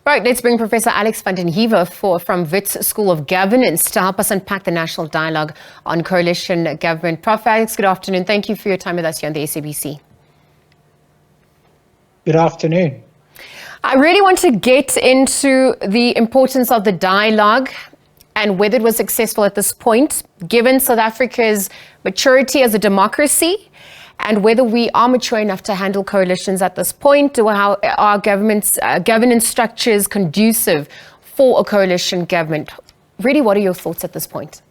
Right, let's bring Professor Alex from Wits School of Governance to help us unpack the national dialogue on coalition government. Prof Alex, good afternoon. Thank you for your time with us here on the SABC. Good afternoon. I really want to get into the importance of the dialogue and whether it was successful at this point, given South Africa's maturity as a democracy, and whether we are mature enough to handle coalitions at this point, or how our government's governance structures conducive for a coalition government. Really, what are your thoughts at this point?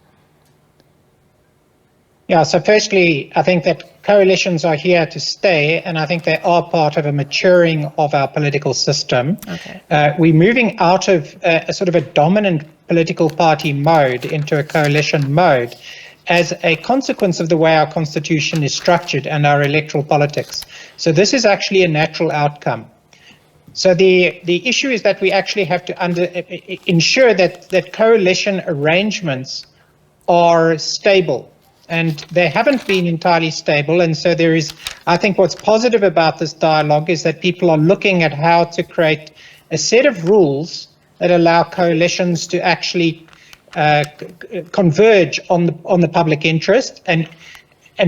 Yeah, so firstly, I think that coalitions are here to stay, and I think they are part of a maturing of our political system. Okay. We're moving out of a sort of a dominant political party mode into a coalition mode as a consequence of the way our constitution is structured and our electoral politics. So this is actually a natural outcome. So the issue is that we actually have to ensure that coalition arrangements are stable. And they haven't been entirely stable. And so there is, I think what's positive about this dialogue is that people are looking at how to create a set of rules that allow coalitions to actually converge on the public interest. And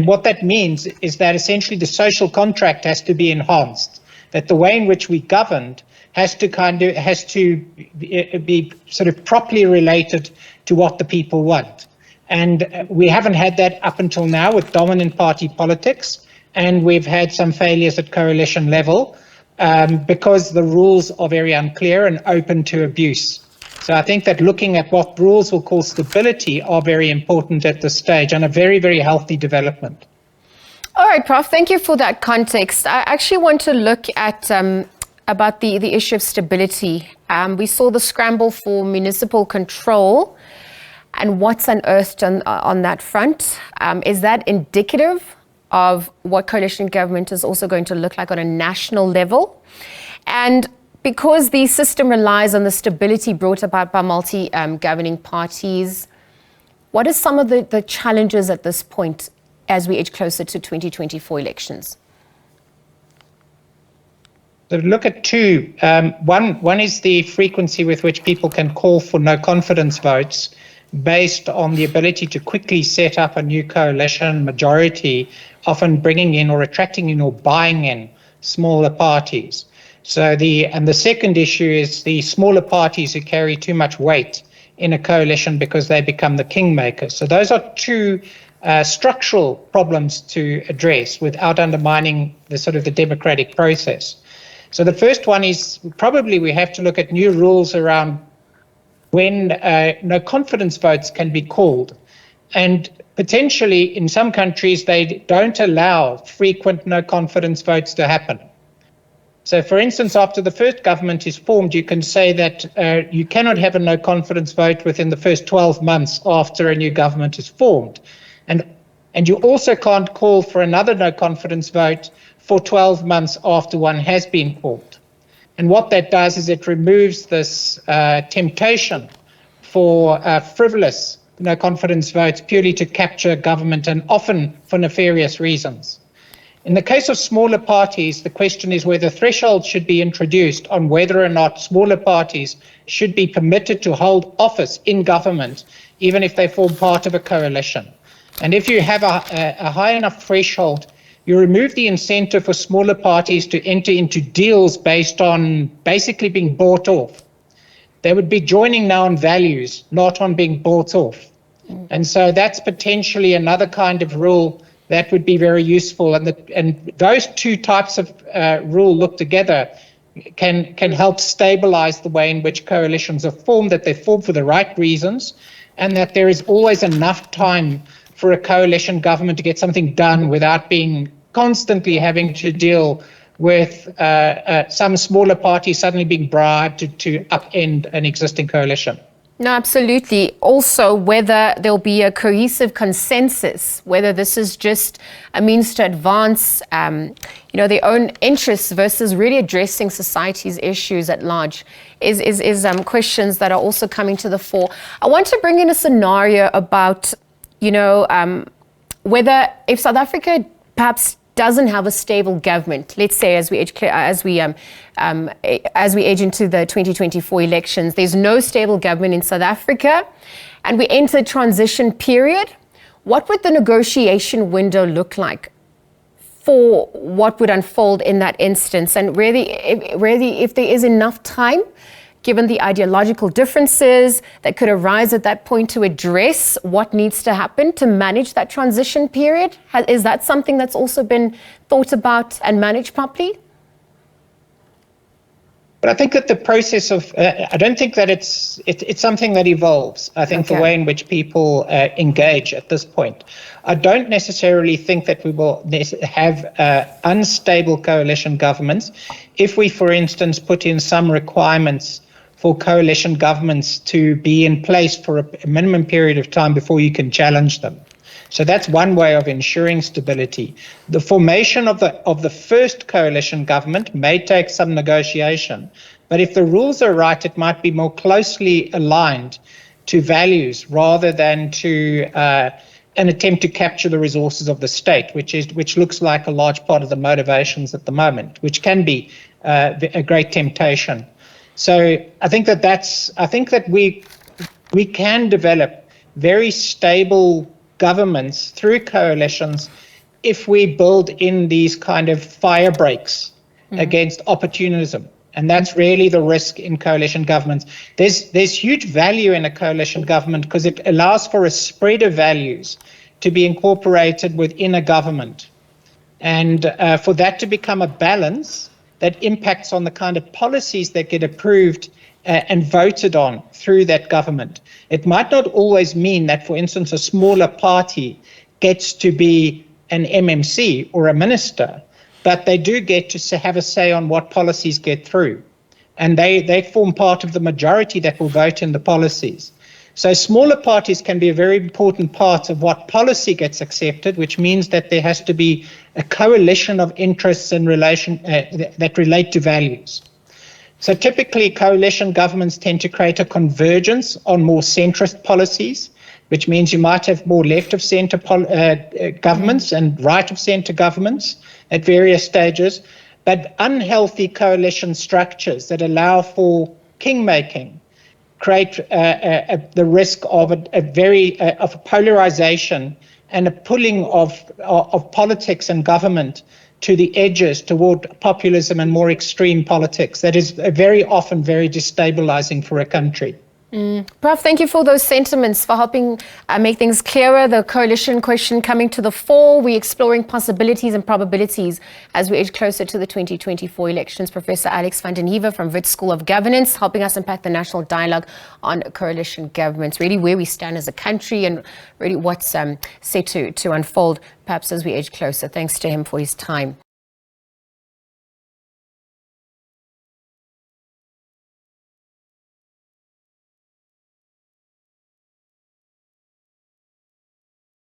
what that means is that essentially the social contract has to be enhanced, that the way in which we governed has to be sort of properly related to what the people want. And we haven't had that up until now with dominant party politics, and we've had some failures at coalition level because the rules are very unclear and open to abuse. So I think that looking at what rules will cause stability are very important at this stage, and a very, very healthy development. All right, Prof, thank you for that context. I actually want to look at about the issue of stability. We saw the scramble for municipal control. And what's unearthed on that front? Is that indicative of what coalition government is also going to look like on a national level? And because the system relies on the stability brought about by multi-governing parties, what are some of the challenges at this point as we edge closer to 2024 elections? So look at two. One is the frequency with which people can call for no confidence votes, based on the ability to quickly set up a new coalition majority, often bringing in or attracting in or buying in smaller parties. So the second issue is the smaller parties who carry too much weight in a coalition because they become the kingmakers. So those are two structural problems to address without undermining the democratic process. So the first one is probably we have to look at new rules around when no confidence votes can be called. And potentially in some countries, they don't allow frequent no confidence votes to happen. So for instance, after the first government is formed, you can say that you cannot have a no confidence vote within the first 12 months after a new government is formed. And you also can't call for another no confidence vote for 12 months after one has been formed. And what that does is it removes this temptation for frivolous no confidence votes purely to capture government, and often for nefarious reasons. In the case of smaller parties, the question is whether thresholds should be introduced on whether or not smaller parties should be permitted to hold office in government, even if they form part of a coalition. And if you have a high enough threshold, you remove the incentive for smaller parties to enter into deals based on basically being bought off. They would be joining now on values, not on being bought off. And so that's potentially another kind of rule that would be very useful. And those two types of rule look together can help stabilize the way in which coalitions are formed, that they're formed for the right reasons, and that there is always enough time for a coalition government to get something done without being constantly having to deal with some smaller party suddenly being bribed to upend an existing coalition. No, absolutely. Also, whether there'll be a cohesive consensus, whether this is just a means to advance, their own interests versus really addressing society's issues at large is questions that are also coming to the fore. I want to bring in a scenario about, whether if South Africa perhaps doesn't have a stable government, let's say as we age into the 2024 elections, there's no stable government in South Africa, and we enter a transition period, what would the negotiation window look like for what would unfold in that instance? And really, if there is enough time, given the ideological differences that could arise at that point, to address what needs to happen to manage that transition period? Is that something that's also been thought about and managed properly? But I think that the process of, I don't think that it's something that evolves. I think the way in which people engage at this point. I don't necessarily think that we will have unstable coalition governments if we, for instance, put in some requirements for coalition governments to be in place for a minimum period of time before you can challenge them. So that's one way of ensuring stability. The formation of the first coalition government may take some negotiation, but if the rules are right, it might be more closely aligned to values rather than to an attempt to capture the resources of the state, which looks like a large part of the motivations at the moment, which can be a great temptation. So I think that we can develop very stable governments through coalitions if we build in these kind of fire breaks against opportunism. And that's really the risk in coalition governments. There's huge value in a coalition government because it allows for a spread of values to be incorporated within a government. And for that to become a balance that impacts on the kind of policies that get approved and voted on through that government. It might not always mean that, for instance, a smaller party gets to be an MMC or a minister, but they do get to have a say on what policies get through. And they form part of the majority that will vote in the policies. So smaller parties can be a very important part of what policy gets accepted, which means that there has to be a coalition of interests in relation that relate to values. So typically coalition governments tend to create a convergence on more centrist policies, which means you might have more left of centre governments and right of centre governments at various stages, but unhealthy coalition structures that allow for kingmaking create the risk of a polarization and a pulling of politics and government to the edges toward populism and more extreme politics. That is very often very destabilizing for a country. Prof, thank you for those sentiments, for helping make things clearer. The coalition question coming to the fore. We're exploring possibilities and probabilities as we edge closer to the 2024 elections. Professor Alex van den Heever from Wits School of Governance helping us unpack the national dialogue on coalition governments, really where we stand as a country and really what's set to unfold perhaps as we edge closer. Thanks to him for his time.